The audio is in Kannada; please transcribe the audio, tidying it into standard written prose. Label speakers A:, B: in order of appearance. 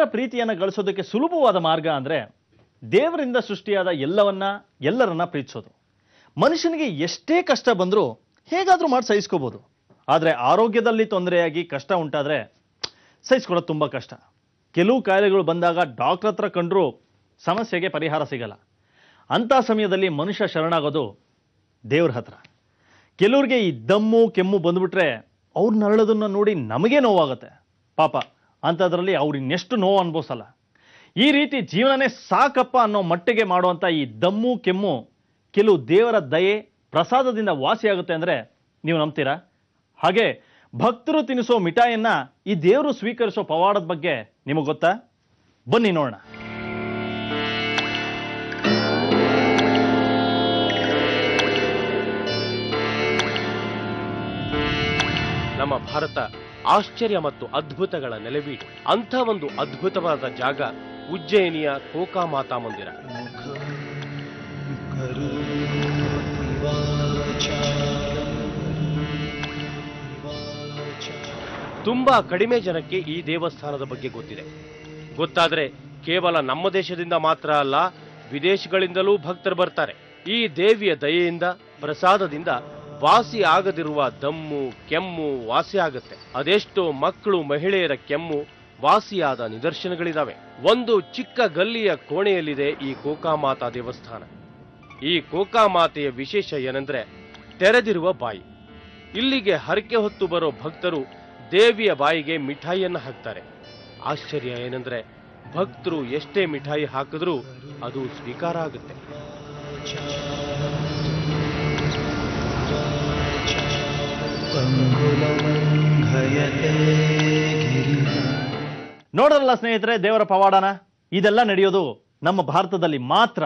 A: ದೇವರ ಪ್ರೀತಿಯನ್ನು ಗಳಿಸೋದಕ್ಕೆ ಸುಲಭವಾದ ಮಾರ್ಗ ಅಂದರೆ ದೇವರಿಂದ ಸೃಷ್ಟಿಯಾದ ಎಲ್ಲರನ್ನ ಪ್ರೀತಿಸೋದು. ಮನುಷ್ಯನಿಗೆ ಎಷ್ಟೇ ಕಷ್ಟ ಬಂದರೂ ಹೇಗಾದರೂ ಮಾಡಿ ಸಹಿಸ್ಕೋಬೋದು. ಆದರೆ ಆರೋಗ್ಯದಲ್ಲಿ ತೊಂದರೆಯಾಗಿ ಕಷ್ಟ ಉಂಟಾದರೆ ಸಹಿಸ್ಕೊಳ್ಳೋದು ತುಂಬ ಕಷ್ಟ. ಕೆಲವು ಕಾಯಿಲೆಗಳು ಬಂದಾಗ ಡಾಕ್ಟರ್ ಹತ್ರ ಕಂಡ್ರೂ ಸಮಸ್ಯೆಗೆ ಪರಿಹಾರ ಸಿಗಲ್ಲ. ಅಂಥ ಸಮಯದಲ್ಲಿ ಮನುಷ್ಯ ಶರಣಾಗೋದು ದೇವ್ರ ಹತ್ರ. ಕೆಲವ್ರಿಗೆ ಈ ದಮ್ಮು ಕೆಮ್ಮು ಬಂದುಬಿಟ್ರೆ ಅವ್ರು ನರಳೋದನ್ನು ನೋಡಿ ನಮಗೇ ನೋವಾಗುತ್ತೆ ಪಾಪ. ಅಂಥದ್ರಲ್ಲಿ ಅವ್ರು ಇನ್ನೆಷ್ಟು ನೋವು ಅನುಭವಿಸಲ್ಲ. ಈ ರೀತಿ ಜೀವನನೇ ಸಾಕಪ್ಪ ಅನ್ನೋ ಮಟ್ಟಿಗೆ ಮಾಡುವಂಥ ಈ ದಮ್ಮು ಕೆಮ್ಮು ಕೆಲವು ದೇವರ ದಯೆ ಪ್ರಸಾದದಿಂದ ವಾಸಿಯಾಗುತ್ತೆ ಅಂದರೆ ನೀವು ನಂಬ್ತೀರಾ? ಹಾಗೆ ಭಕ್ತರು ತಿನ್ನಿಸೋ ಮಿಠಾಯಿಯನ್ನ ಈ ದೇವರು ಸ್ವೀಕರಿಸೋ ಪವಾಡದ ಬಗ್ಗೆ ನಿಮಗೆ ಗೊತ್ತಾ? ಬನ್ನಿ ನೋಡೋಣ.
B: ನಮ್ಮ ಭಾರತ ಆಶ್ಚರ್ಯ ಮತ್ತು ಅದ್ಭುತಗಳ ನೆಲೆವೀಡು. ಅಂಥ ಒಂದು ಅದ್ಭುತವಾದ ಜಾಗ ಉಜ್ಜಯಿನಿಯ ಕೋಕಾ ಮಾತಾ ಮಂದಿರ. ತುಂಬಾ ಕಡಿಮೆ ಜನಕ್ಕೆ ಈ ದೇವಸ್ಥಾನದ ಬಗ್ಗೆ ಗೊತ್ತಿದೆ. ಗೊತ್ತಾದ್ರೆ ಕೇವಲ ನಮ್ಮ ದೇಶದಿಂದ ಮಾತ್ರ ಅಲ್ಲ, ವಿದೇಶಗಳಿಂದಲೂ ಭಕ್ತರು ಬರ್ತಾರೆ. ಈ ದೇವಿಯ ದಯೆಯಿಂದ ಪ್ರಸಾದದಿಂದ ವಾಸಿ ಆಗದಿರುವ ದಮ್ಮು ಕೆಮ್ಮು ವಾಸಿ ಆಗುತ್ತೆ. ಅದೆಷ್ಟೋ ಮಕ್ಕಳು ಮಹಿಳೆಯರ ಕೆಮ್ಮು ವಾಸಿಯಾದ ನಿದರ್ಶನಗಳಿದಾವೆ. ಒಂದು ಚಿಕ್ಕ ಗಲ್ಲಿಯ ಕೋಣೆಯಲ್ಲಿದೆ ಈ ಕೋಕಾ ಮಾತಾ ದೇವಸ್ಥಾನ. ಈ ಕೋಕಾ ಮಾತೆಯ ವಿಶೇಷ ಏನೆಂದ್ರೆ ತೆರೆದಿರುವ ಬಾಯಿ. ಇಲ್ಲಿಗೆ ಹರಕೆ ಹೊತ್ತು ಬರೋ ಭಕ್ತರು ದೇವಿಯ ಬಾಯಿಗೆ ಮಿಠಾಯಿಯನ್ನು ಹಾಕ್ತಾರೆ. ಆಶ್ಚರ್ಯ ಏನೆಂದ್ರೆ ಭಕ್ತರು ಎಷ್ಟೇ ಮಿಠಾಯಿ ಹಾಕಿದ್ರೂ ಅದು ಸ್ವೀಕಾರ ಆಗುತ್ತೆ.
A: ನೋಡರಲ್ಲ ಸ್ನೇಹಿತರೆ, ದೇವರ ಪವಾಡನ. ಇದೆಲ್ಲ ನಡೆಯೋದು ನಮ್ಮ ಭಾರತದಲ್ಲಿ ಮಾತ್ರ.